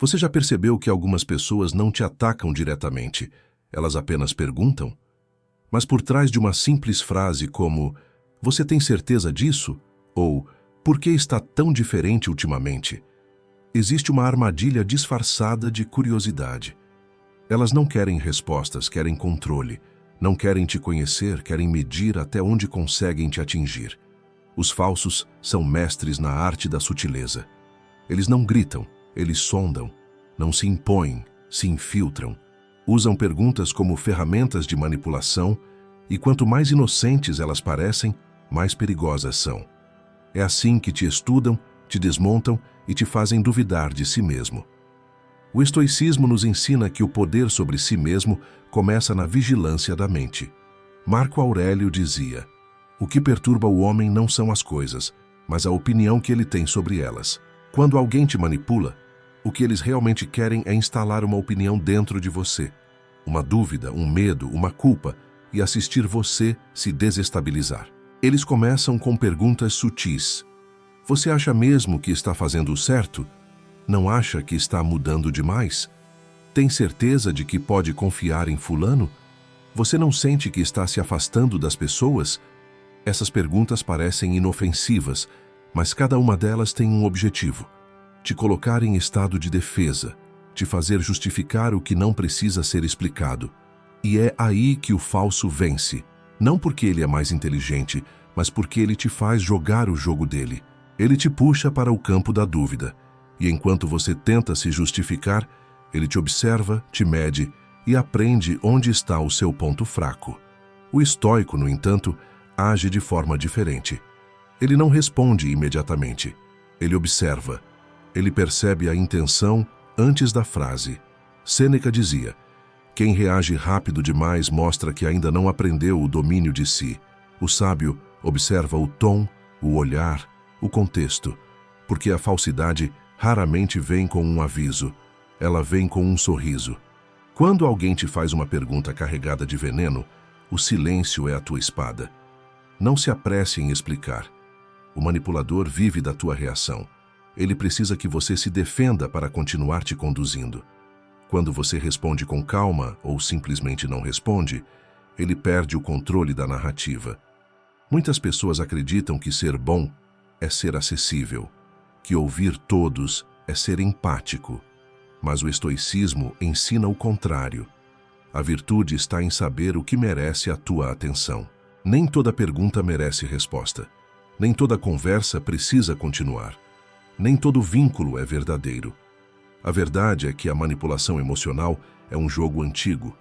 Você já percebeu que algumas pessoas não te atacam diretamente, elas apenas perguntam? Mas por trás de uma simples frase como "Você tem certeza disso?" ou "Por que está tão diferente ultimamente?", existe uma armadilha disfarçada de curiosidade. Elas não querem respostas, querem controle. Não querem te conhecer, querem medir até onde conseguem te atingir. Os falsos são mestres na arte da sutileza. Eles não gritam, eles sondam, não se impõem, se infiltram. Usam perguntas como ferramentas de manipulação e quanto mais inocentes elas parecem, mais perigosas são. É assim que te estudam, te desmontam e te fazem duvidar de si mesmo. O estoicismo nos ensina que o poder sobre si mesmo começa na vigilância da mente. Marco Aurélio dizia: "O que perturba o homem não são as coisas, mas a opinião que ele tem sobre elas." Quando alguém te manipula, o que eles realmente querem é instalar uma opinião dentro de você, uma dúvida, um medo, uma culpa, e assistir você se desestabilizar. Eles começam com perguntas sutis. Você acha mesmo que está fazendo o certo? Não acha que está mudando demais? Tem certeza de que pode confiar em fulano? Você não sente que está se afastando das pessoas? Essas perguntas parecem inofensivas, mas cada uma delas tem um objetivo: te colocar em estado de defesa, te fazer justificar o que não precisa ser explicado. E é aí que o falso vence, não porque ele é mais inteligente, mas porque ele te faz jogar o jogo dele. Ele te puxa para o campo da dúvida. E enquanto você tenta se justificar, ele te observa, te mede e aprende onde está o seu ponto fraco. O estoico, no entanto, age de forma diferente. Ele não responde imediatamente. Ele observa. Ele percebe a intenção antes da frase. Sêneca dizia: "Quem reage rápido demais mostra que ainda não aprendeu o domínio de si." O sábio observa o tom, o olhar, o contexto, porque a falsidade raramente vem com um aviso, ela vem com um sorriso. Quando alguém te faz uma pergunta carregada de veneno, o silêncio é a tua espada. Não se apresse em explicar. O manipulador vive da tua reação. Ele precisa que você se defenda para continuar te conduzindo. Quando você responde com calma ou simplesmente não responde, ele perde o controle da narrativa. Muitas pessoas acreditam que ser bom é ser acessível, que ouvir todos é ser empático. Mas o estoicismo ensina o contrário. A virtude está em saber o que merece a tua atenção. Nem toda pergunta merece resposta. Nem toda conversa precisa continuar. Nem todo vínculo é verdadeiro. A verdade é que a manipulação emocional é um jogo antigo,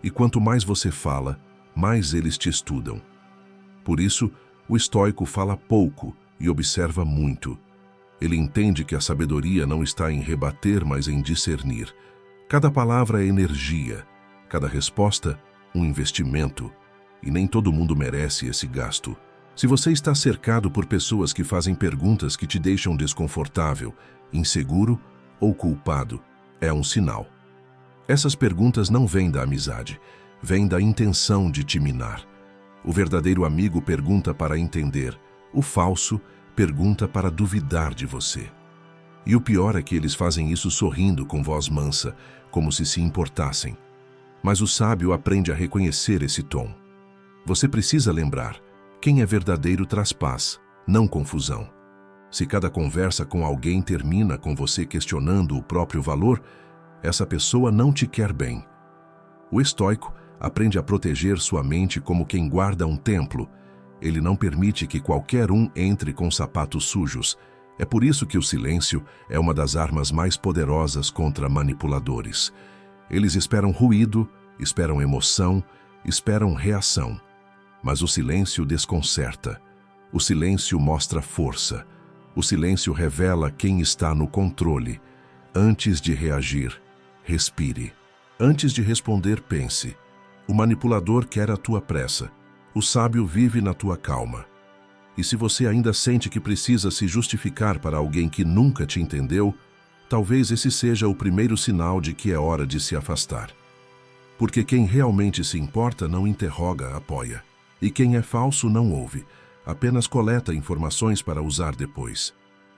e quanto mais você fala, mais eles te estudam. Por isso, o estoico fala pouco e observa muito. Ele entende que a sabedoria não está em rebater, mas em discernir. Cada palavra é energia, cada resposta, um investimento, e nem todo mundo merece esse gasto. Se você está cercado por pessoas que fazem perguntas que te deixam desconfortável, inseguro ou culpado, é um sinal. Essas perguntas não vêm da amizade, vêm da intenção de te minar. O verdadeiro amigo pergunta para entender, o falso pergunta para duvidar de você. E o pior é que eles fazem isso sorrindo com voz mansa, como se importassem. Mas o sábio aprende a reconhecer esse tom. Você precisa lembrar, quem é verdadeiro traz paz, não confusão. Se cada conversa com alguém termina com você questionando o próprio valor, essa pessoa não te quer bem. O estoico aprende a proteger sua mente como quem guarda um templo. Ele não permite que qualquer um entre com sapatos sujos. É por isso que o silêncio é uma das armas mais poderosas contra manipuladores. Eles esperam ruído, esperam emoção, esperam reação. Mas o silêncio desconcerta. O silêncio mostra força. O silêncio revela quem está no controle. Antes de reagir, respire. Antes de responder, pense. O manipulador quer a tua pressa. O sábio vive na tua calma. E se você ainda sente que precisa se justificar para alguém que nunca te entendeu, talvez esse seja o primeiro sinal de que é hora de se afastar. Porque quem realmente se importa não interroga, apoia. E quem é falso não ouve, apenas coleta informações para usar depois.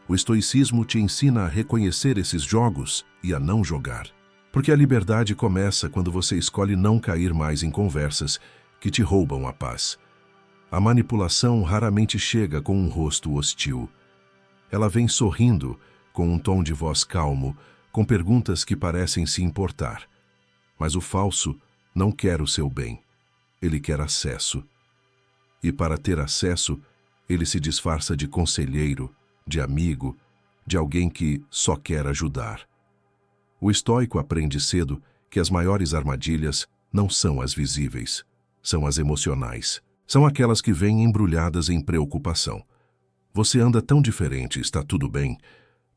O estoicismo te ensina a reconhecer esses jogos e a não jogar. Porque a liberdade começa quando você escolhe não cair mais em conversas que te roubam a paz. A manipulação raramente chega com um rosto hostil. Ela vem sorrindo, com um tom de voz calmo, com perguntas que parecem se importar. Mas o falso não quer o seu bem. Ele quer acesso. E para ter acesso, ele se disfarça de conselheiro, de amigo, de alguém que só quer ajudar. O estoico aprende cedo que as maiores armadilhas não são as visíveis, são as emocionais. São aquelas que vêm embrulhadas em preocupação. Você anda tão diferente, está tudo bem?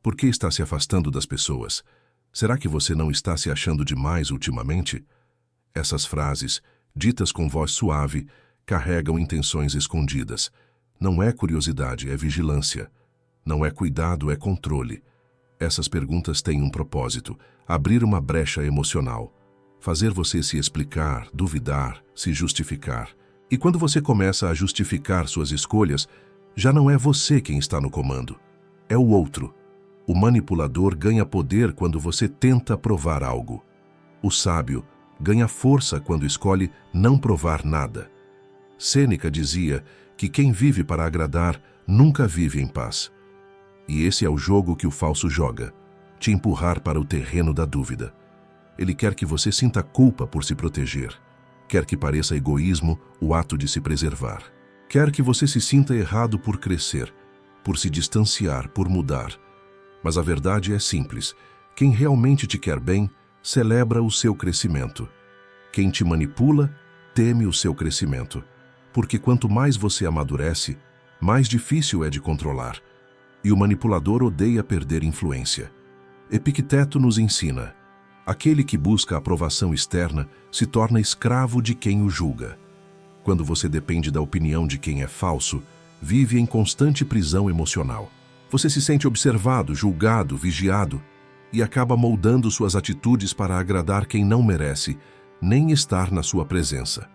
Por que está se afastando das pessoas? Será que você não está se achando demais ultimamente? Essas frases, ditas com voz suave, carregam intenções escondidas. Não é curiosidade, é vigilância. Não é cuidado, é controle. Essas perguntas têm um propósito: abrir uma brecha emocional, fazer você se explicar, duvidar, se justificar. E quando você começa a justificar suas escolhas, já não é você quem está no comando, é o outro. O manipulador ganha poder quando você tenta provar algo. O sábio ganha força quando escolhe não provar nada. Sêneca dizia que quem vive para agradar nunca vive em paz. E esse é o jogo que o falso joga, te empurrar para o terreno da dúvida. Ele quer que você sinta culpa por se proteger. Quer que pareça egoísmo o ato de se preservar. Quer que você se sinta errado por crescer, por se distanciar, por mudar. Mas a verdade é simples. Quem realmente te quer bem, celebra o seu crescimento. Quem te manipula, teme o seu crescimento. Porque quanto mais você amadurece, mais difícil é de controlar. E o manipulador odeia perder influência. Epicteto nos ensina: aquele que busca a aprovação externa se torna escravo de quem o julga. Quando você depende da opinião de quem é falso, vive em constante prisão emocional. Você se sente observado, julgado, vigiado e acaba moldando suas atitudes para agradar quem não merece nem estar na sua presença.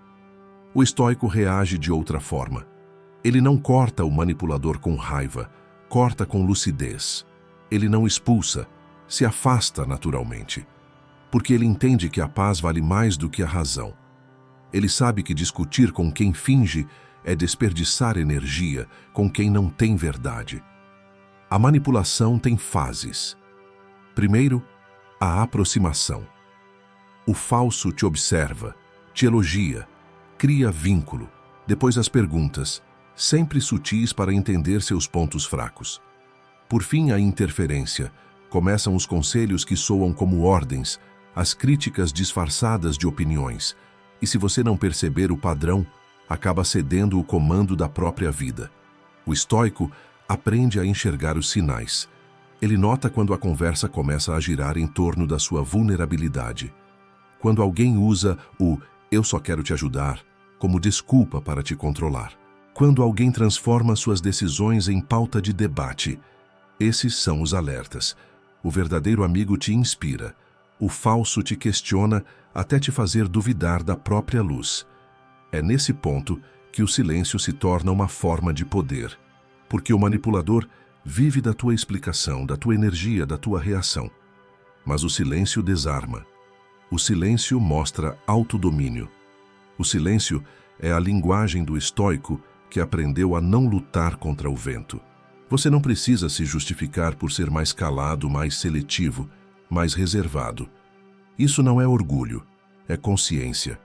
O estoico reage de outra forma. Ele não corta o manipulador com raiva, corta com lucidez. Ele não expulsa, se afasta naturalmente. Porque ele entende que a paz vale mais do que a razão. Ele sabe que discutir com quem finge é desperdiçar energia com quem não tem verdade. A manipulação tem fases. Primeiro, a aproximação. O falso te observa, te elogia, cria vínculo. Depois as perguntas, sempre sutis para entender seus pontos fracos. Por fim, a interferência. Começam os conselhos que soam como ordens, as críticas disfarçadas de opiniões. E se você não perceber o padrão, acaba cedendo o comando da própria vida. O estoico aprende a enxergar os sinais. Ele nota quando a conversa começa a girar em torno da sua vulnerabilidade. Quando alguém usa o "eu só quero te ajudar" como desculpa para te controlar. Quando alguém transforma suas decisões em pauta de debate. Esses são os alertas. O verdadeiro amigo te inspira. O falso te questiona até te fazer duvidar da própria luz. É nesse ponto que o silêncio se torna uma forma de poder. Porque o manipulador vive da tua explicação, da tua energia, da tua reação. Mas o silêncio desarma. O silêncio mostra autodomínio. O silêncio é a linguagem do estoico que aprendeu a não lutar contra o vento. Você não precisa se justificar por ser mais calado, mais seletivo, mais reservado. Isso não é orgulho, é consciência.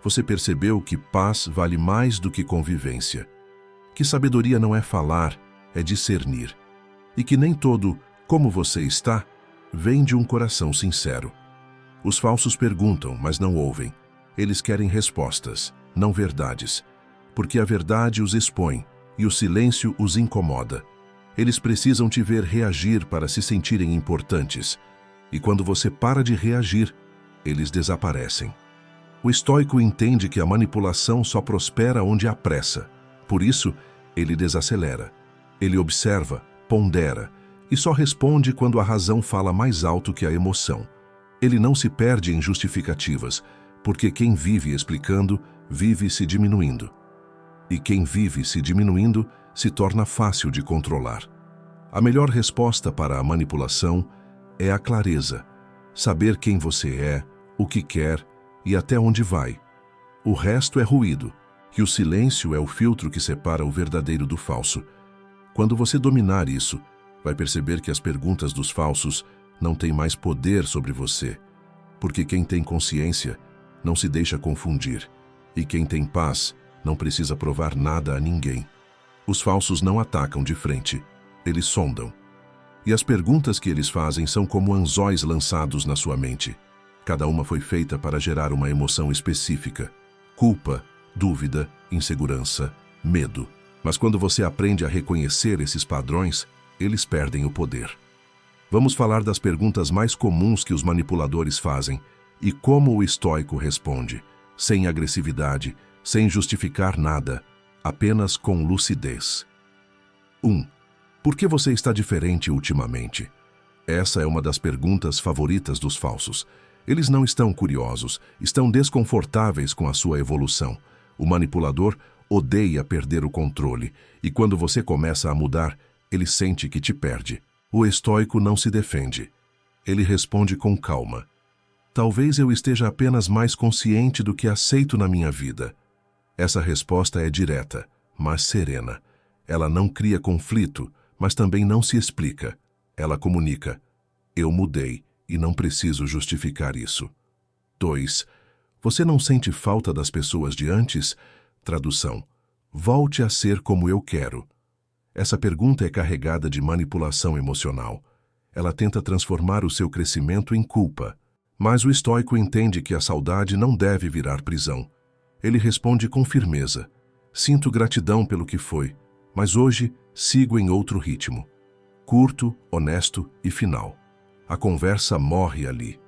Você percebeu que paz vale mais do que convivência. Que sabedoria não é falar, é discernir. E que nem todo "como você está" vem de um coração sincero. Os falsos perguntam, mas não ouvem. Eles querem respostas, não verdades. Porque a verdade os expõe e o silêncio os incomoda. Eles precisam te ver reagir para se sentirem importantes. E quando você para de reagir, eles desaparecem. O estoico entende que a manipulação só prospera onde há pressa. Por isso, ele desacelera. Ele observa, pondera e só responde quando a razão fala mais alto que a emoção. Ele não se perde em justificativas, porque quem vive explicando, vive se diminuindo. E quem vive se diminuindo, se torna fácil de controlar. A melhor resposta para a manipulação é a clareza, saber quem você é, o que quer e até onde vai. O resto é ruído, e o silêncio é o filtro que separa o verdadeiro do falso. Quando você dominar isso, vai perceber que as perguntas dos falsos não têm mais poder sobre você, porque quem tem consciência não se deixa confundir, e quem tem paz não precisa provar nada a ninguém. Os falsos não atacam de frente, eles sondam. E as perguntas que eles fazem são como anzóis lançados na sua mente. Cada uma foi feita para gerar uma emoção específica: culpa, dúvida, insegurança, medo. Mas quando você aprende a reconhecer esses padrões, eles perdem o poder. Vamos falar das perguntas mais comuns que os manipuladores fazem e como o estoico responde, sem agressividade, sem justificar nada, apenas com lucidez. 1. Por que você está diferente ultimamente? Essa é uma das perguntas favoritas dos falsos. Eles não estão curiosos, estão desconfortáveis com a sua evolução. O manipulador odeia perder o controle, e quando você começa a mudar, ele sente que te perde. O estoico não se defende. Ele responde com calma. Talvez eu esteja apenas mais consciente do que aceito na minha vida. Essa resposta é direta, mas serena. Ela não cria conflito, mas também não se explica. Ela comunica: eu mudei e não preciso justificar isso. 2. Você não sente falta das pessoas de antes? Tradução: volte a ser como eu quero. Essa pergunta é carregada de manipulação emocional. Ela tenta transformar o seu crescimento em culpa. Mas o estoico entende que a saudade não deve virar prisão. Ele responde com firmeza: sinto gratidão pelo que foi, mas hoje sigo em outro ritmo. Curto, honesto e final. A conversa morre ali.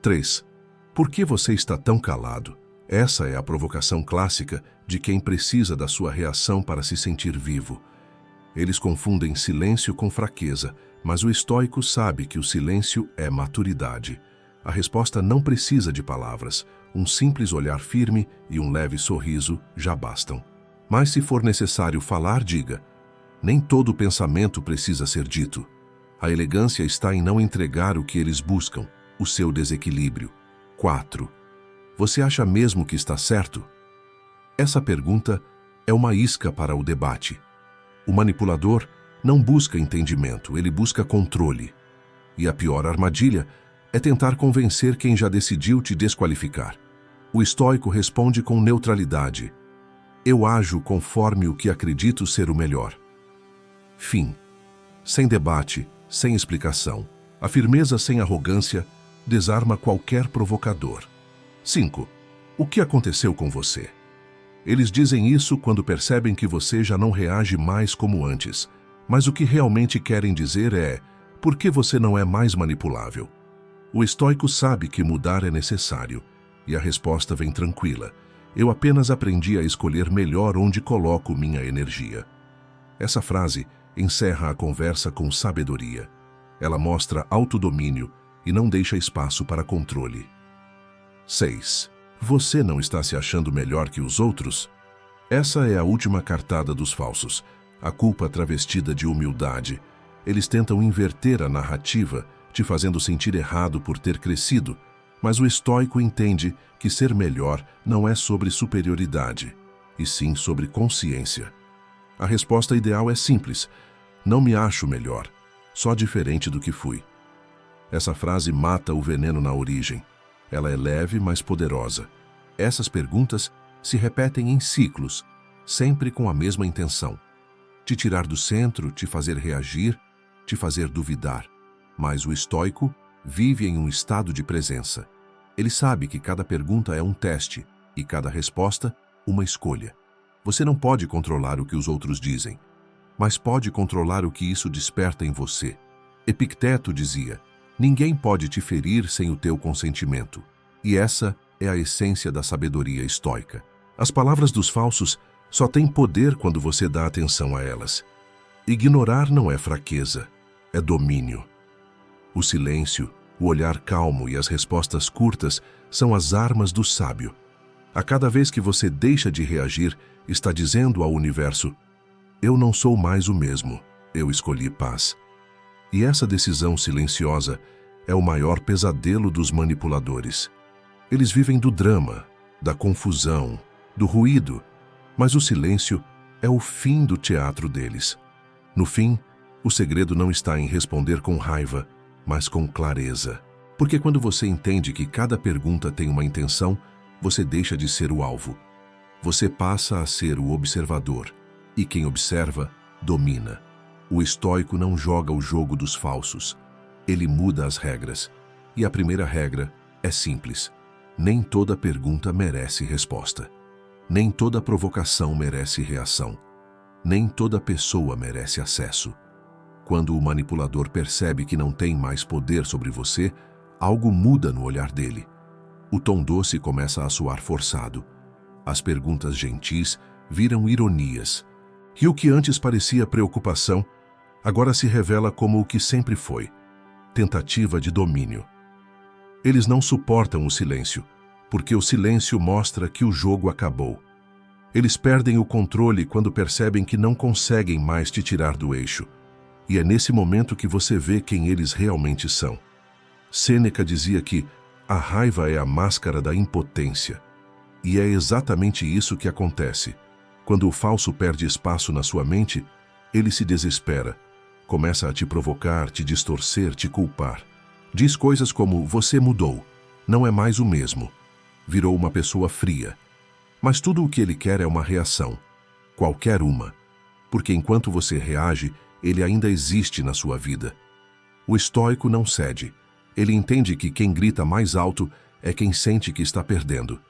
3. Por que você está tão calado? Essa é a provocação clássica de quem precisa da sua reação para se sentir vivo. Eles confundem silêncio com fraqueza, mas o estoico sabe que o silêncio é maturidade. A resposta não precisa de palavras. Um simples olhar firme e um leve sorriso já bastam. Mas se for necessário falar, diga. Nem todo pensamento precisa ser dito. A elegância está em não entregar o que eles buscam, o seu desequilíbrio. 4. Você acha mesmo que está certo? Essa pergunta é uma isca para o debate. O manipulador não busca entendimento, ele busca controle. E a pior armadilha é tentar convencer quem já decidiu te desqualificar. O estoico responde com neutralidade: eu ajo conforme o que acredito ser o melhor. Fim. Sem debate, sem explicação. A firmeza sem arrogância desarma qualquer provocador. 5. O que aconteceu com você? Eles dizem isso quando percebem que você já não reage mais como antes. Mas o que realmente querem dizer é: por que você não é mais manipulável? O estoico sabe que mudar é necessário, e a resposta vem tranquila: eu apenas aprendi a escolher melhor onde coloco minha energia. Essa frase encerra a conversa com sabedoria. Ela mostra autodomínio e não deixa espaço para controle. 6. Você não está se achando melhor que os outros? Essa é a última cartada dos falsos, a culpa travestida de humildade. Eles tentam inverter a narrativa, te fazendo sentir errado por ter crescido, mas o estoico entende que ser melhor não é sobre superioridade, e sim sobre consciência. A resposta ideal é simples: não me acho melhor, só diferente do que fui. Essa frase mata o veneno na origem. Ela é leve, mas poderosa. Essas perguntas se repetem em ciclos, sempre com a mesma intenção: te tirar do centro, te fazer reagir, te fazer duvidar. Mas o estoico vive em um estado de presença. Ele sabe que cada pergunta é um teste e cada resposta uma escolha. Você não pode controlar o que os outros dizem, mas pode controlar o que isso desperta em você. Epicteto dizia: ninguém pode te ferir sem o teu consentimento. E essa é a essência da sabedoria estoica. As palavras dos falsos só têm poder quando você dá atenção a elas. Ignorar não é fraqueza, é domínio. O silêncio, o olhar calmo e as respostas curtas são as armas do sábio. A cada vez que você deixa de reagir, está dizendo ao universo: eu não sou mais o mesmo, eu escolhi paz. E essa decisão silenciosa é o maior pesadelo dos manipuladores. Eles vivem do drama, da confusão, do ruído, mas o silêncio é o fim do teatro deles. No fim, o segredo não está em responder com raiva, mas com clareza. Porque quando você entende que cada pergunta tem uma intenção, você deixa de ser o alvo. Você passa a ser o observador, e quem observa, domina. O estoico não joga o jogo dos falsos. Ele muda as regras. E a primeira regra é simples. Nem toda pergunta merece resposta. Nem toda provocação merece reação. Nem toda pessoa merece acesso. Quando o manipulador percebe que não tem mais poder sobre você, algo muda no olhar dele. O tom doce começa a soar forçado. As perguntas gentis viram ironias. E o que antes parecia preocupação, agora se revela como o que sempre foi: tentativa de domínio. Eles não suportam o silêncio, porque o silêncio mostra que o jogo acabou. Eles perdem o controle quando percebem que não conseguem mais te tirar do eixo. E é nesse momento que você vê quem eles realmente são. Sêneca dizia que a raiva é a máscara da impotência. E é exatamente isso que acontece. Quando o falso perde espaço na sua mente, ele se desespera. Começa a te provocar, te distorcer, te culpar. Diz coisas como: você mudou, não é mais o mesmo. Virou uma pessoa fria. Mas tudo o que ele quer é uma reação. Qualquer uma. Porque enquanto você reage, ele ainda existe na sua vida. O estoico não cede. Ele entende que quem grita mais alto é quem sente que está perdendo.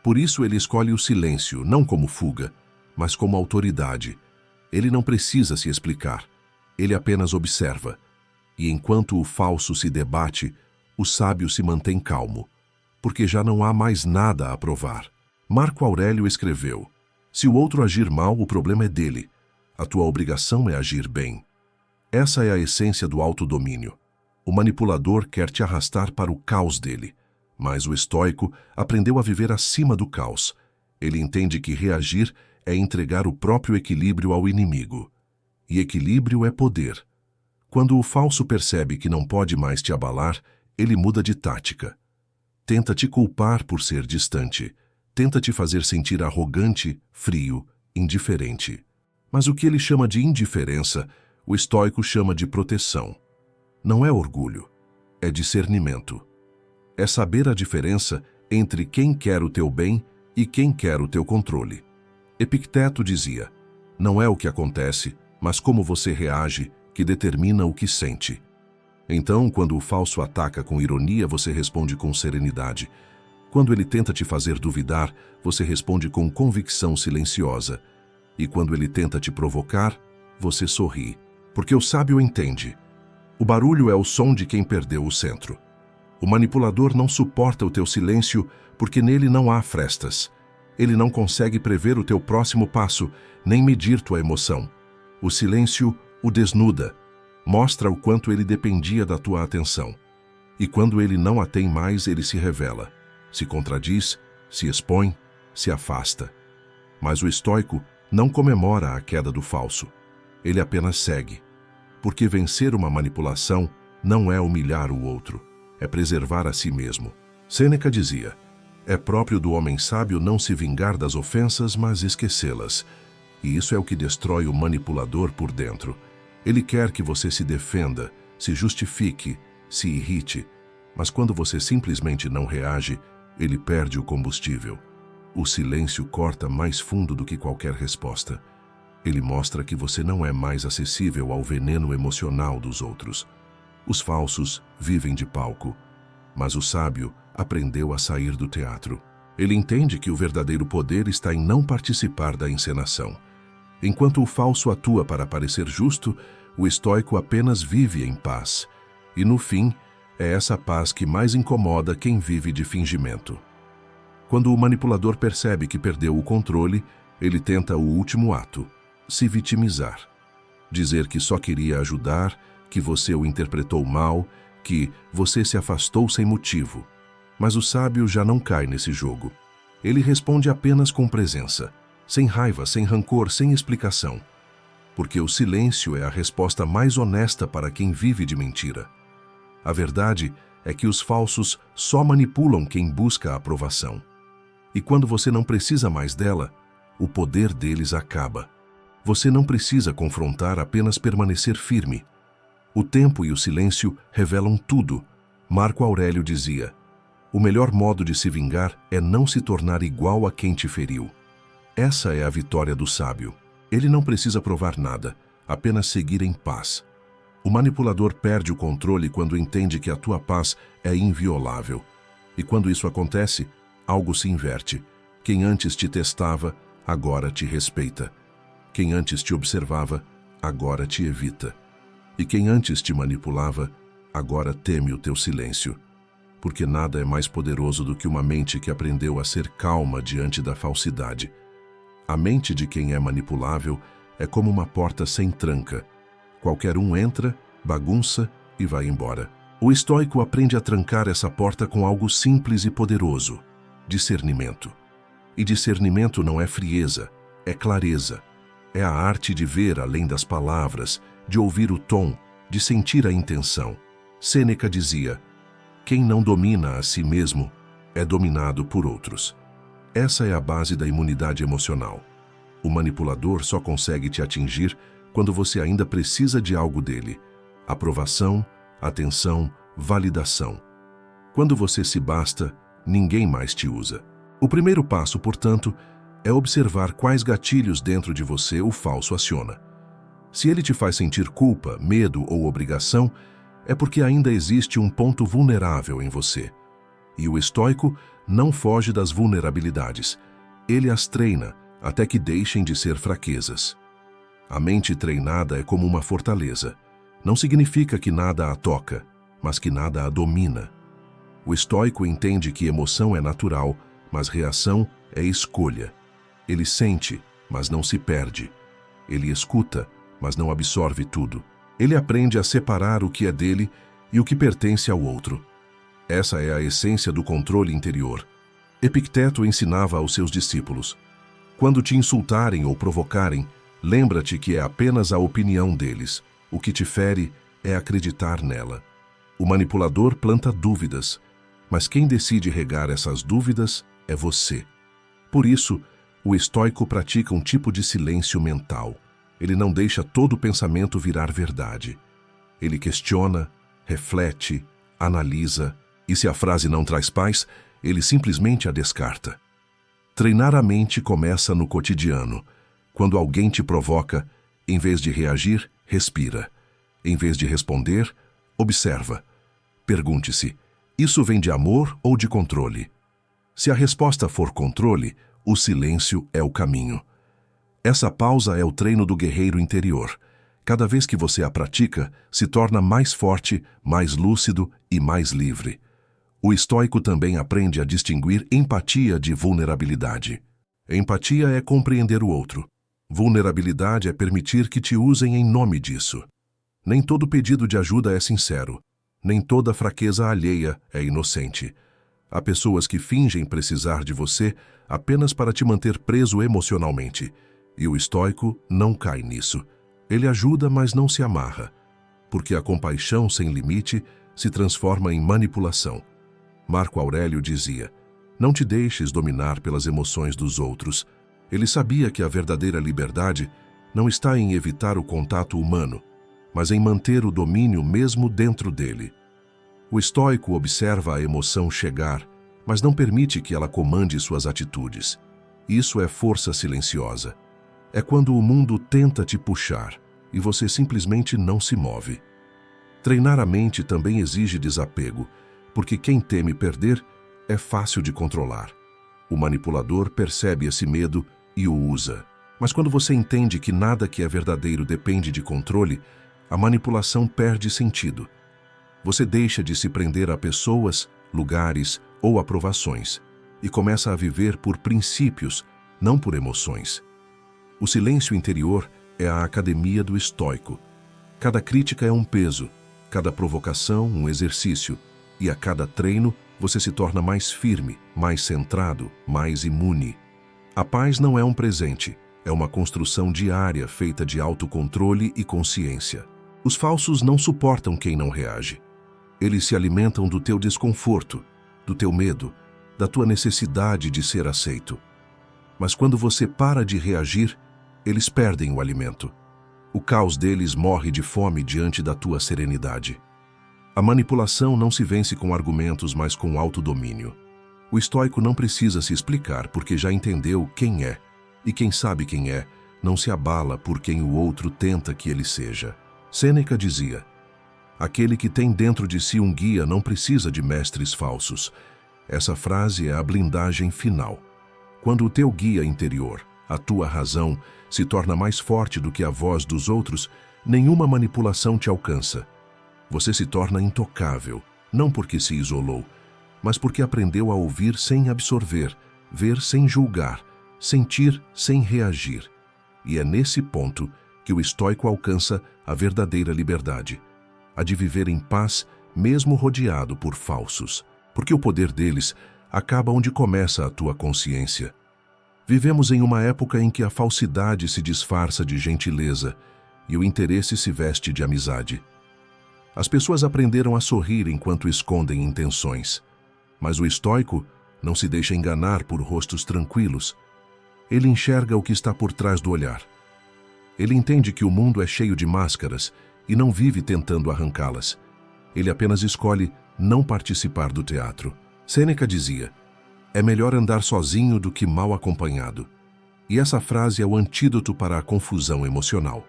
Por isso ele escolhe o silêncio, não como fuga, mas como autoridade. Ele não precisa se explicar. Ele apenas observa. E enquanto o falso se debate, o sábio se mantém calmo, porque já não há mais nada a provar. Marco Aurélio escreveu: se o outro agir mal, o problema é dele. A tua obrigação é agir bem. Essa é a essência do autodomínio. O manipulador quer te arrastar para o caos dele, mas o estoico aprendeu a viver acima do caos. Ele entende que reagir é entregar o próprio equilíbrio ao inimigo. E equilíbrio é poder. Quando o falso percebe que não pode mais te abalar, ele muda de tática. Tenta te culpar por ser distante. Tenta te fazer sentir arrogante, frio, indiferente. Mas o que ele chama de indiferença, o estoico chama de proteção. Não é orgulho, é discernimento. É saber a diferença entre quem quer o teu bem e quem quer o teu controle. Epicteto dizia: não é o que acontece, mas como você reage, que determina o que sente. Então, quando o falso ataca com ironia, você responde com serenidade. Quando ele tenta te fazer duvidar, você responde com convicção silenciosa. E quando ele tenta te provocar, você sorri. Porque o sábio entende. O barulho é o som de quem perdeu o centro. O manipulador não suporta o teu silêncio porque nele não há frestas. Ele não consegue prever o teu próximo passo, nem medir tua emoção. O silêncio o desnuda, mostra o quanto ele dependia da tua atenção. E quando ele não a tem mais, ele se revela, se contradiz, se expõe, se afasta. Mas o estoico não comemora a queda do falso. Ele apenas segue. Porque vencer uma manipulação não é humilhar o outro, é preservar a si mesmo. Sêneca dizia: é próprio do homem sábio não se vingar das ofensas, mas esquecê-las. E isso é o que destrói o manipulador por dentro. Ele quer que você se defenda, se justifique, se irrite, mas quando você simplesmente não reage, ele perde o combustível. O silêncio corta mais fundo do que qualquer resposta. Ele mostra que você não é mais acessível ao veneno emocional dos outros. Os falsos vivem de palco, mas o sábio aprendeu a sair do teatro. Ele entende que o verdadeiro poder está em não participar da encenação. Enquanto o falso atua para parecer justo, o estoico apenas vive em paz. E no fim, é essa paz que mais incomoda quem vive de fingimento. Quando o manipulador percebe que perdeu o controle, ele tenta o último ato: se vitimizar. Dizer que só queria ajudar, que você o interpretou mal, que você se afastou sem motivo. Mas o sábio já não cai nesse jogo. Ele responde apenas com presença, sem raiva, sem rancor, sem explicação. porque o silêncio é a resposta mais honesta para quem vive de mentira. A verdade é que os falsos só manipulam quem busca a aprovação. E quando você não precisa mais dela, o poder deles acaba. Você não precisa confrontar, apenas permanecer firme. O tempo e o silêncio revelam tudo. Marco Aurélio dizia: o melhor modo de se vingar é não se tornar igual a quem te feriu. Essa é a vitória do sábio. Ele não precisa provar nada, apenas seguir em paz. O manipulador perde o controle quando entende que a tua paz é inviolável. E quando isso acontece, algo se inverte. Quem antes te testava, agora te respeita. Quem antes te observava, agora te evita. E quem antes te manipulava, agora teme o teu silêncio. Porque nada é mais poderoso do que uma mente que aprendeu a ser calma diante da falsidade. A mente de quem é manipulável é como uma porta sem tranca. Qualquer um entra, bagunça e vai embora. O estoico aprende a trancar essa porta com algo simples e poderoso: discernimento. E discernimento não é frieza, é clareza. É a arte de ver além das palavras, de ouvir o tom, de sentir a intenção. Sêneca dizia: quem não domina a si mesmo é dominado por outros. Essa é a base da imunidade emocional. O manipulador só consegue te atingir quando você ainda precisa de algo dele: aprovação, atenção, validação. Quando você se basta, ninguém mais te usa. O primeiro passo, portanto, é observar quais gatilhos dentro de você o falso aciona. Se ele te faz sentir culpa, medo ou obrigação, é porque ainda existe um ponto vulnerável em você. E o estoico não foge das vulnerabilidades. Ele as treina até que deixem de ser fraquezas. A mente treinada é como uma fortaleza. Não significa que nada a toca, mas que nada a domina. O estoico entende que emoção é natural, mas reação é escolha. Ele sente, mas não se perde. Ele escuta, mas não absorve tudo. Ele aprende a separar o que é dele e o que pertence ao outro. Essa é a essência do controle interior. Epicteto ensinava aos seus discípulos: quando te insultarem ou provocarem, lembra-te que é apenas a opinião deles. O que te fere é acreditar nela. O manipulador planta dúvidas, mas quem decide regar essas dúvidas é você. Por isso, o estoico pratica um tipo de silêncio mental. Ele não deixa todo o pensamento virar verdade. Ele questiona, reflete, analisa, e se a frase não traz paz, ele simplesmente a descarta. Treinar a mente começa no cotidiano. Quando alguém te provoca, em vez de reagir, respira. Em vez de responder, observa. Pergunte-se: isso vem de amor ou de controle? Se a resposta for controle, o silêncio é o caminho. Essa pausa é o treino do guerreiro interior. Cada vez que você a pratica, se torna mais forte, mais lúcido e mais livre. O estoico também aprende a distinguir empatia de vulnerabilidade. Empatia é compreender o outro. Vulnerabilidade é permitir que te usem em nome disso. Nem todo pedido de ajuda é sincero. Nem toda fraqueza alheia é inocente. Há pessoas que fingem precisar de você apenas para te manter preso emocionalmente. E o estoico não cai nisso. Ele ajuda, mas não se amarra. Porque a compaixão sem limite se transforma em manipulação. Marco Aurélio dizia: não te deixes dominar pelas emoções dos outros. Ele sabia que a verdadeira liberdade não está em evitar o contato humano, mas em manter o domínio mesmo dentro dele. O estoico observa a emoção chegar, mas não permite que ela comande suas atitudes. Isso é força silenciosa. É quando o mundo tenta te puxar e você simplesmente não se move. Treinar a mente também exige desapego, porque quem teme perder é fácil de controlar. O manipulador percebe esse medo e o usa. Mas quando você entende que nada que é verdadeiro depende de controle, a manipulação perde sentido. Você deixa de se prender a pessoas, lugares ou aprovações e começa a viver por princípios, não por emoções. O silêncio interior é a academia do estoico. Cada crítica é um peso, cada provocação um exercício, e a cada treino você se torna mais firme, mais centrado, mais imune. A paz não é um presente, é uma construção diária feita de autocontrole e consciência. Os falsos não suportam quem não reage. Eles se alimentam do teu desconforto, do teu medo, da tua necessidade de ser aceito. Mas quando você para de reagir, eles perdem o alimento. O caos deles morre de fome diante da tua serenidade. A manipulação não se vence com argumentos, mas com autodomínio. O estoico não precisa se explicar porque já entendeu quem é, e quem sabe quem é, não se abala por quem o outro tenta que ele seja. Sêneca dizia: aquele que tem dentro de si um guia não precisa de mestres falsos. Essa frase é a blindagem final. Quando o teu guia interior, a tua razão, se torna mais forte do que a voz dos outros, nenhuma manipulação te alcança. Você se torna intocável, não porque se isolou, mas porque aprendeu a ouvir sem absorver, ver sem julgar, sentir sem reagir. E é nesse ponto que o estoico alcança a verdadeira liberdade, a de viver em paz, mesmo rodeado por falsos, porque o poder deles acaba onde começa a tua consciência. Vivemos em uma época em que a falsidade se disfarça de gentileza e o interesse se veste de amizade. As pessoas aprenderam a sorrir enquanto escondem intenções, mas o estoico não se deixa enganar por rostos tranquilos. Ele enxerga o que está por trás do olhar. Ele entende que o mundo é cheio de máscaras e não vive tentando arrancá-las. Ele apenas escolhe não participar do teatro. Sêneca dizia: é melhor andar sozinho do que mal acompanhado. E essa frase é o antídoto para a confusão emocional.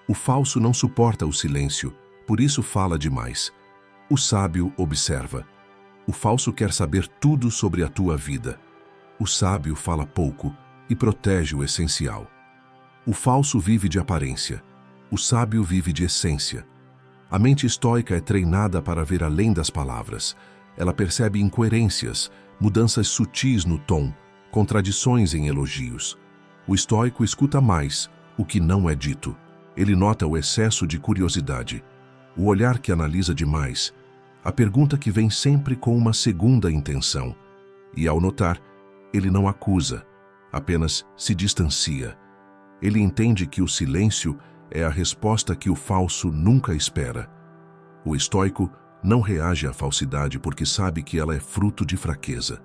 O falso não suporta o silêncio, por isso fala demais. O sábio observa. O falso quer saber tudo sobre a tua vida. O sábio fala pouco e protege o essencial. O falso vive de aparência. O sábio vive de essência. A mente estoica é treinada para ver além das palavras. Ela percebe incoerências, mudanças sutis no tom, contradições em elogios. O estoico escuta mais o que não é dito. Ele nota o excesso de curiosidade, o olhar que analisa demais, a pergunta que vem sempre com uma segunda intenção. E ao notar, ele não acusa, apenas se distancia. Ele entende que o silêncio é a resposta que o falso nunca espera. O estoico não reage à falsidade porque sabe que ela é fruto de fraqueza.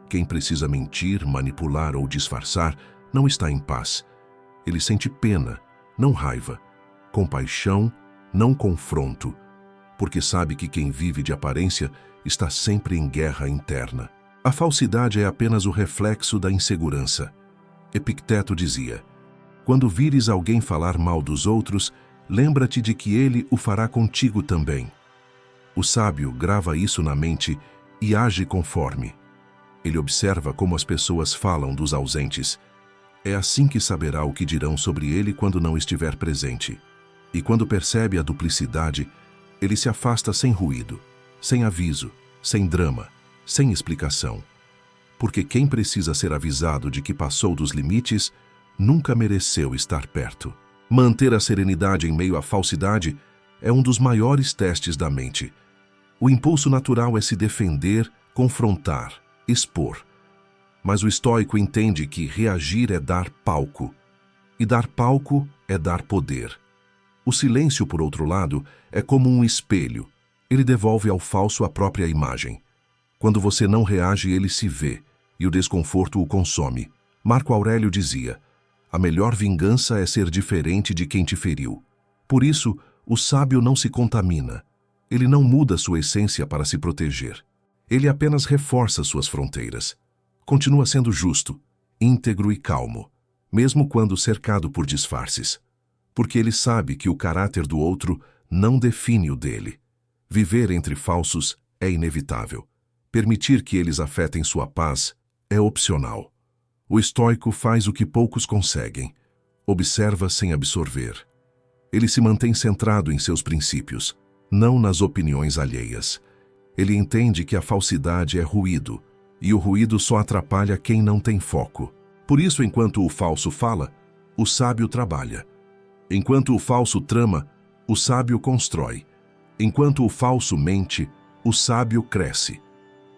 Quem precisa mentir, manipular ou disfarçar não está em paz. Ele sente pena, não raiva, compaixão, não confronto, porque sabe que quem vive de aparência está sempre em guerra interna. A falsidade é apenas o reflexo da insegurança. Epicteto dizia: quando vires alguém falar mal dos outros, lembra-te de que ele o fará contigo também. O sábio grava isso na mente e age conforme. Ele observa como as pessoas falam dos ausentes. É assim que saberá o que dirão sobre ele quando não estiver presente. E quando percebe a duplicidade, ele se afasta sem ruído, sem aviso, sem drama, sem explicação. Porque quem precisa ser avisado de que passou dos limites, nunca mereceu estar perto. Manter a serenidade em meio à falsidade é um dos maiores testes da mente. O impulso natural é se defender, confrontar, expor. Mas o estoico entende que reagir é dar palco. E dar palco é dar poder. O silêncio, por outro lado, é como um espelho. Ele devolve ao falso a própria imagem. Quando você não reage, ele se vê, e o desconforto o consome. Marco Aurélio dizia: a melhor vingança é ser diferente de quem te feriu. Por isso, o sábio não se contamina. Ele não muda sua essência para se proteger. Ele apenas reforça suas fronteiras. Continua sendo justo, íntegro e calmo, mesmo quando cercado por disfarces. Porque ele sabe que o caráter do outro não define o dele. Viver entre falsos é inevitável. Permitir que eles afetem sua paz é opcional. O estoico faz o que poucos conseguem. Observa sem absorver. Ele se mantém centrado em seus princípios, não nas opiniões alheias. Ele entende que a falsidade é ruído, e o ruído só atrapalha quem não tem foco. Por isso, enquanto o falso fala, o sábio trabalha. Enquanto o falso trama, o sábio constrói. Enquanto o falso mente, o sábio cresce.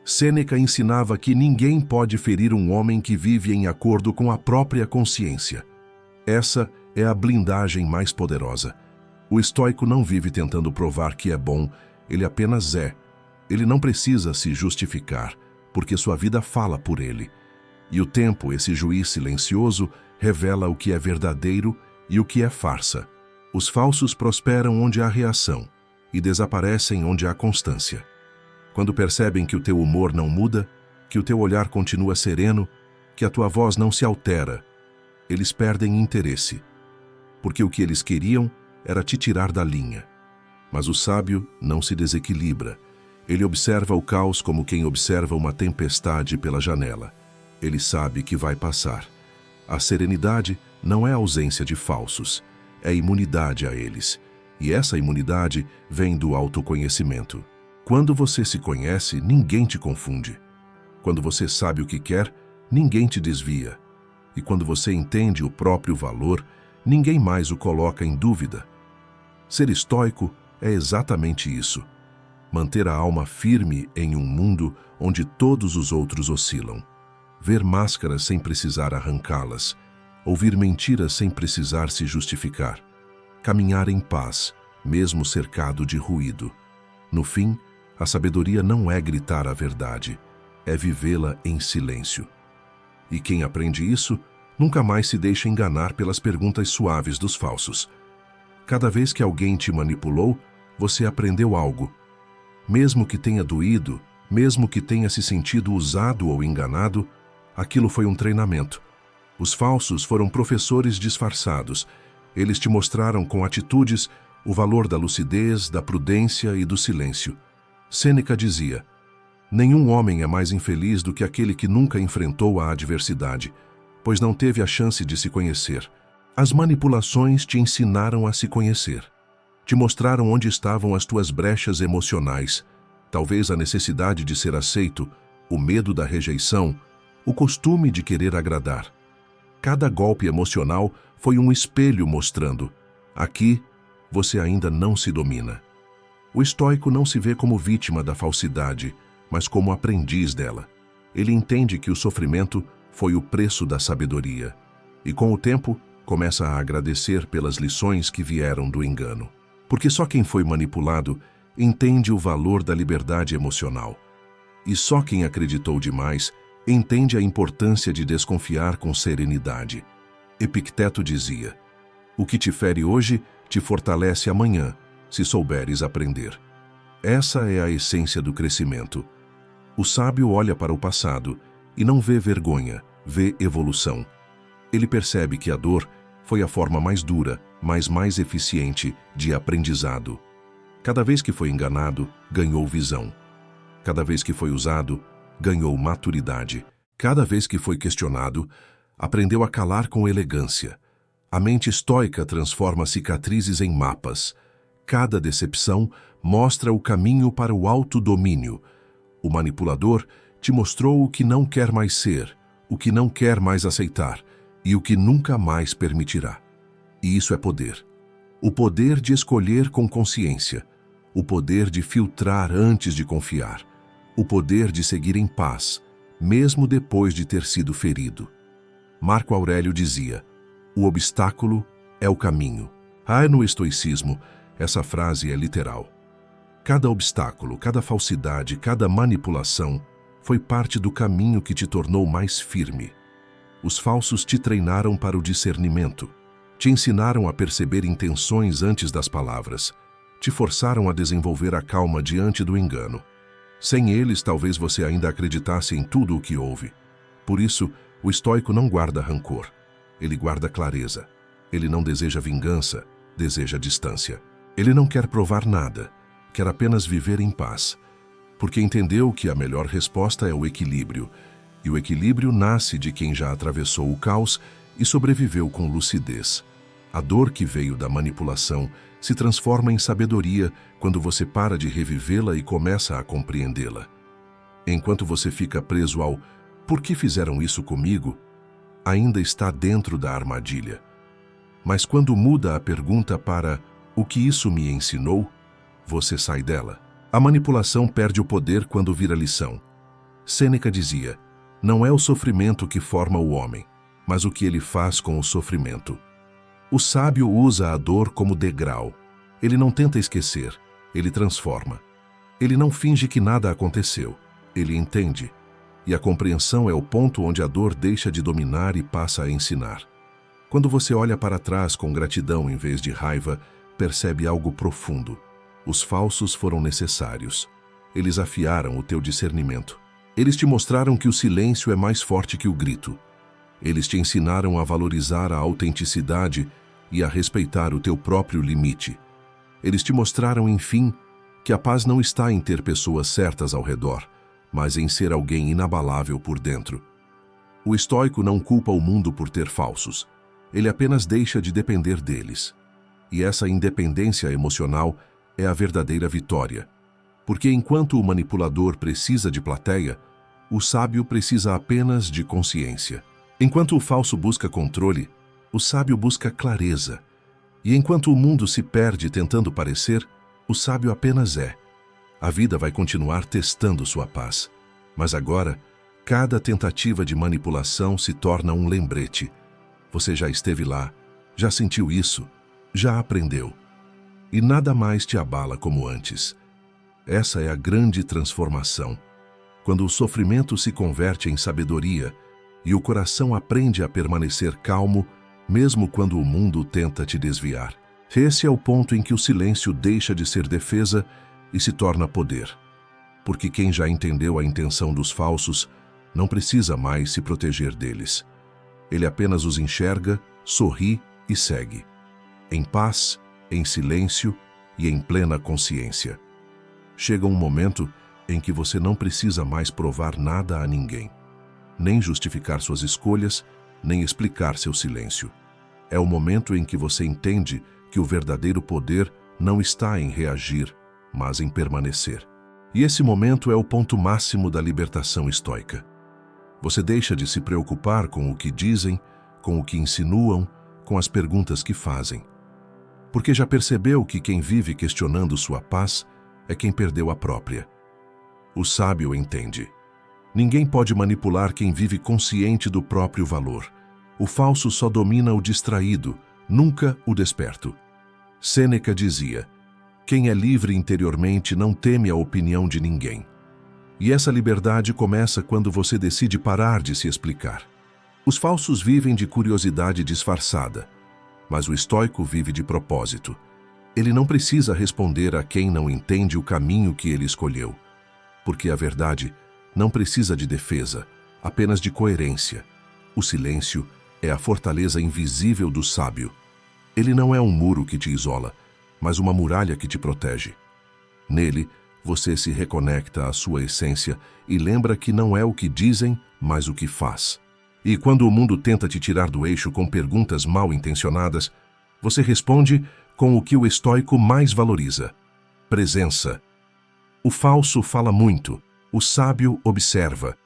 Sêneca ensinava que ninguém pode ferir um homem que vive em acordo com a própria consciência. Essa é a blindagem mais poderosa. O estoico não vive tentando provar que é bom, ele apenas é. Ele não precisa se justificar, porque sua vida fala por ele. E o tempo, esse juiz silencioso, revela o que é verdadeiro e o que é farsa. Os falsos prosperam onde há reação e desaparecem onde há constância. Quando percebem que o teu humor não muda, que o teu olhar continua sereno, que a tua voz não se altera, eles perdem interesse, porque o que eles queriam era te tirar da linha. Mas o sábio não se desequilibra. Ele observa o caos como quem observa uma tempestade pela janela. Ele sabe que vai passar. A serenidade não é ausência de falsos, é imunidade a eles. E essa imunidade vem do autoconhecimento. Quando você se conhece, ninguém te confunde. Quando você sabe o que quer, ninguém te desvia. E quando você entende o próprio valor, ninguém mais o coloca em dúvida. Ser estoico é exatamente isso. Manter a alma firme em um mundo onde todos os outros oscilam. Ver máscaras sem precisar arrancá-las. Ouvir mentiras sem precisar se justificar. Caminhar em paz, mesmo cercado de ruído. No fim, a sabedoria não é gritar a verdade, é vivê-la em silêncio. E quem aprende isso, nunca mais se deixa enganar pelas perguntas suaves dos falsos. Cada vez que alguém te manipulou, você aprendeu algo. Mesmo que tenha doído, mesmo que tenha se sentido usado ou enganado, aquilo foi um treinamento. Os falsos foram professores disfarçados. Eles te mostraram com atitudes o valor da lucidez, da prudência e do silêncio. Sêneca dizia: nenhum homem é mais infeliz do que aquele que nunca enfrentou a adversidade, pois não teve a chance de se conhecer. As manipulações te ensinaram a se conhecer. Te mostraram onde estavam as tuas brechas emocionais, talvez a necessidade de ser aceito, o medo da rejeição, o costume de querer agradar. Cada golpe emocional foi um espelho mostrando: aqui você ainda não se domina. O estoico não se vê como vítima da falsidade, mas como aprendiz dela. Ele entende que o sofrimento foi o preço da sabedoria, e com o tempo começa a agradecer pelas lições que vieram do engano. Porque só quem foi manipulado entende o valor da liberdade emocional. E só quem acreditou demais entende a importância de desconfiar com serenidade. Epicteto dizia: o que te fere hoje te fortalece amanhã, se souberes aprender. Essa é a essência do crescimento. O sábio olha para o passado e não vê vergonha, vê evolução. Ele percebe que a dor foi a forma mais dura, mas mais eficiente de aprendizado. Cada vez que foi enganado, ganhou visão. Cada vez que foi usado, ganhou maturidade. Cada vez que foi questionado, aprendeu a calar com elegância. A mente estoica transforma cicatrizes em mapas. Cada decepção mostra o caminho para o autodomínio. O manipulador te mostrou o que não quer mais ser, o que não quer mais aceitar e o que nunca mais permitirá. E isso é poder. O poder de escolher com consciência. O poder de filtrar antes de confiar. O poder de seguir em paz, mesmo depois de ter sido ferido. Marco Aurélio dizia: o obstáculo é o caminho. No estoicismo, essa frase é literal. Cada obstáculo, cada falsidade, cada manipulação foi parte do caminho que te tornou mais firme. Os falsos te treinaram para o discernimento, te ensinaram a perceber intenções antes das palavras, te forçaram a desenvolver a calma diante do engano. Sem eles, talvez você ainda acreditasse em tudo o que houve. Por isso, o estoico não guarda rancor. Ele guarda clareza. Ele não deseja vingança, deseja distância. Ele não quer provar nada, quer apenas viver em paz. Porque entendeu que a melhor resposta é o equilíbrio. E o equilíbrio nasce de quem já atravessou o caos e sobreviveu com lucidez. A dor que veio da manipulação se transforma em sabedoria quando você para de revivê-la e começa a compreendê-la. Enquanto você fica preso ao "por que fizeram isso comigo?", ainda está dentro da armadilha. Mas quando muda a pergunta para "o que isso me ensinou?", você sai dela. A manipulação perde o poder quando vira lição. Sêneca dizia: não é o sofrimento que forma o homem, mas o que ele faz com o sofrimento. O sábio usa a dor como degrau. Ele não tenta esquecer, ele transforma. Ele não finge que nada aconteceu, ele entende. E a compreensão é o ponto onde a dor deixa de dominar e passa a ensinar. Quando você olha para trás com gratidão em vez de raiva, percebe algo profundo. Os falsos foram necessários. Eles afiaram o teu discernimento. Eles te mostraram que o silêncio é mais forte que o grito. Eles te ensinaram a valorizar a autenticidade e a respeitar o teu próprio limite. Eles te mostraram, enfim, que a paz não está em ter pessoas certas ao redor, mas em ser alguém inabalável por dentro. O estoico não culpa o mundo por ter falsos. Ele apenas deixa de depender deles. E essa independência emocional é a verdadeira vitória. Porque enquanto o manipulador precisa de plateia, o sábio precisa apenas de consciência. Enquanto o falso busca controle, o sábio busca clareza. E enquanto o mundo se perde tentando parecer, o sábio apenas é. A vida vai continuar testando sua paz. Mas agora, cada tentativa de manipulação se torna um lembrete. Você já esteve lá, já sentiu isso, já aprendeu. E nada mais te abala como antes. Essa é a grande transformação. Quando o sofrimento se converte em sabedoria e o coração aprende a permanecer calmo, mesmo quando o mundo tenta te desviar. Esse é o ponto em que o silêncio deixa de ser defesa e se torna poder. Porque quem já entendeu a intenção dos falsos não precisa mais se proteger deles. Ele apenas os enxerga, sorri e segue. Em paz, em silêncio e em plena consciência. Chega um momento em que você não precisa mais provar nada a ninguém, nem justificar suas escolhas, nem explicar seu silêncio. É o momento em que você entende que o verdadeiro poder não está em reagir, mas em permanecer. E esse momento é o ponto máximo da libertação estoica. Você deixa de se preocupar com o que dizem, com o que insinuam, com as perguntas que fazem. Porque já percebeu que quem vive questionando sua paz é quem perdeu a própria. O sábio entende. Ninguém pode manipular quem vive consciente do próprio valor. O falso só domina o distraído, nunca o desperto. Sêneca dizia: quem é livre interiormente não teme a opinião de ninguém. E essa liberdade começa quando você decide parar de se explicar. Os falsos vivem de curiosidade disfarçada, mas o estoico vive de propósito. Ele não precisa responder a quem não entende o caminho que ele escolheu, porque a verdade não precisa de defesa, apenas de coerência. O silêncio é a fortaleza invisível do sábio. Ele não é um muro que te isola, mas uma muralha que te protege. Nele, você se reconecta à sua essência e lembra que não é o que dizem, mas o que faz. E quando o mundo tenta te tirar do eixo com perguntas mal intencionadas, você responde com o que o estoico mais valoriza: presença. O falso fala muito, o sábio observa.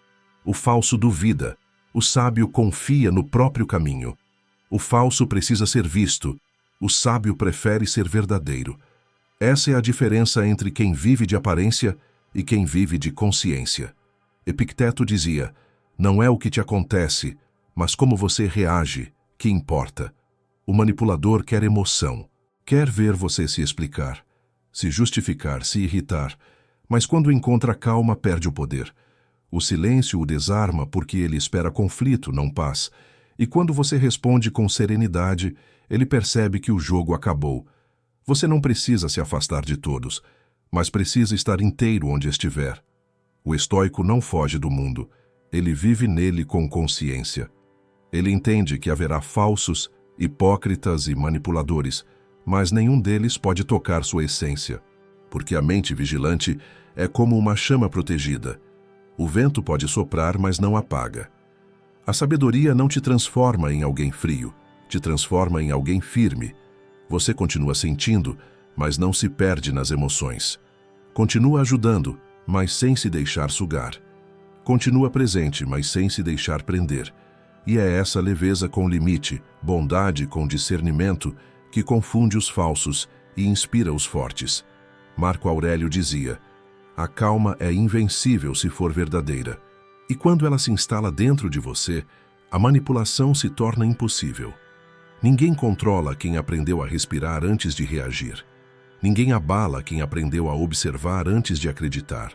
O falso duvida, o sábio confia no próprio caminho. O falso precisa ser visto, o sábio prefere ser verdadeiro. Essa é a diferença entre quem vive de aparência e quem vive de consciência. Epicteto dizia: não é o que te acontece, mas como você reage, que importa. O manipulador quer emoção, quer ver você se explicar, se justificar, se irritar, mas quando encontra calma perde o poder. O silêncio o desarma porque ele espera conflito, não paz. E quando você responde com serenidade, ele percebe que o jogo acabou. Você não precisa se afastar de todos, mas precisa estar inteiro onde estiver. O estoico não foge do mundo, ele vive nele com consciência. Ele entende que haverá falsos, hipócritas e manipuladores, mas nenhum deles pode tocar sua essência, porque a mente vigilante é como uma chama protegida. O vento pode soprar, mas não apaga. A sabedoria não te transforma em alguém frio, te transforma em alguém firme. Você continua sentindo, mas não se perde nas emoções. Continua ajudando, mas sem se deixar sugar. Continua presente, mas sem se deixar prender. E é essa leveza com limite, bondade com discernimento, que confunde os falsos e inspira os fortes. Marco Aurélio dizia: a calma é invencível se for verdadeira. E quando ela se instala dentro de você, a manipulação se torna impossível. Ninguém controla quem aprendeu a respirar antes de reagir. Ninguém abala quem aprendeu a observar antes de acreditar.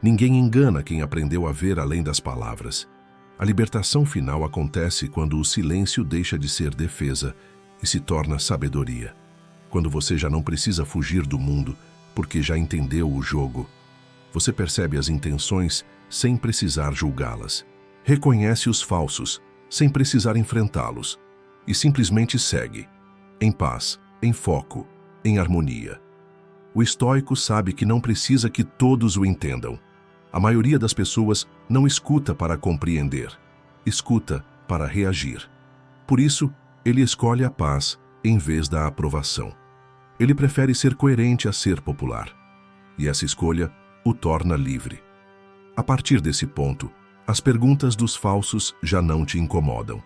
Ninguém engana quem aprendeu a ver além das palavras. A libertação final acontece quando o silêncio deixa de ser defesa e se torna sabedoria. Quando você já não precisa fugir do mundo porque já entendeu o jogo. Você percebe as intenções sem precisar julgá-las. Reconhece os falsos sem precisar enfrentá-los. E simplesmente segue, em paz, em foco, em harmonia. O estoico sabe que não precisa que todos o entendam. A maioria das pessoas não escuta para compreender, escuta para reagir. Por isso, ele escolhe a paz em vez da aprovação. Ele prefere ser coerente a ser popular. E essa escolha o torna livre. A partir desse ponto, as perguntas dos falsos já não te incomodam.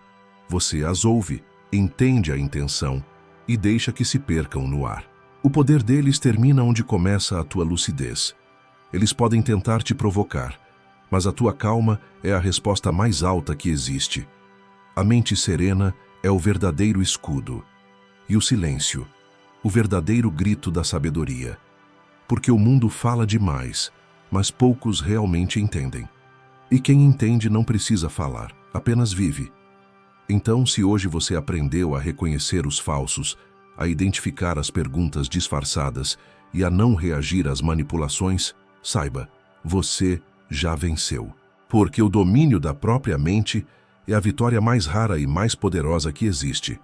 Você as ouve, entende a intenção e deixa que se percam no ar. O poder deles termina onde começa a tua lucidez. Eles podem tentar te provocar, mas a tua calma é a resposta mais alta que existe. A mente serena é o verdadeiro escudo. E o silêncio, o verdadeiro grito da sabedoria. Porque o mundo fala demais, mas poucos realmente entendem. E quem entende não precisa falar, apenas vive. Então, se hoje você aprendeu a reconhecer os falsos, a identificar as perguntas disfarçadas e a não reagir às manipulações, saiba, você já venceu. Porque o domínio da própria mente é a vitória mais rara e mais poderosa que existe.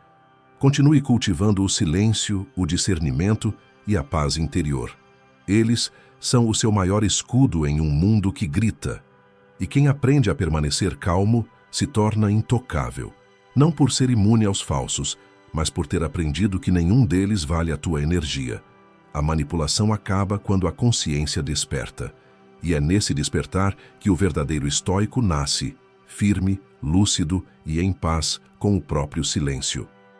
Continue cultivando o silêncio, o discernimento e a paz interior. Eles são o seu maior escudo em um mundo que grita. E quem aprende a permanecer calmo se torna intocável. Não por ser imune aos falsos, mas por ter aprendido que nenhum deles vale a tua energia. A manipulação acaba quando a consciência desperta. E é nesse despertar que o verdadeiro estoico nasce, firme, lúcido e em paz com o próprio silêncio.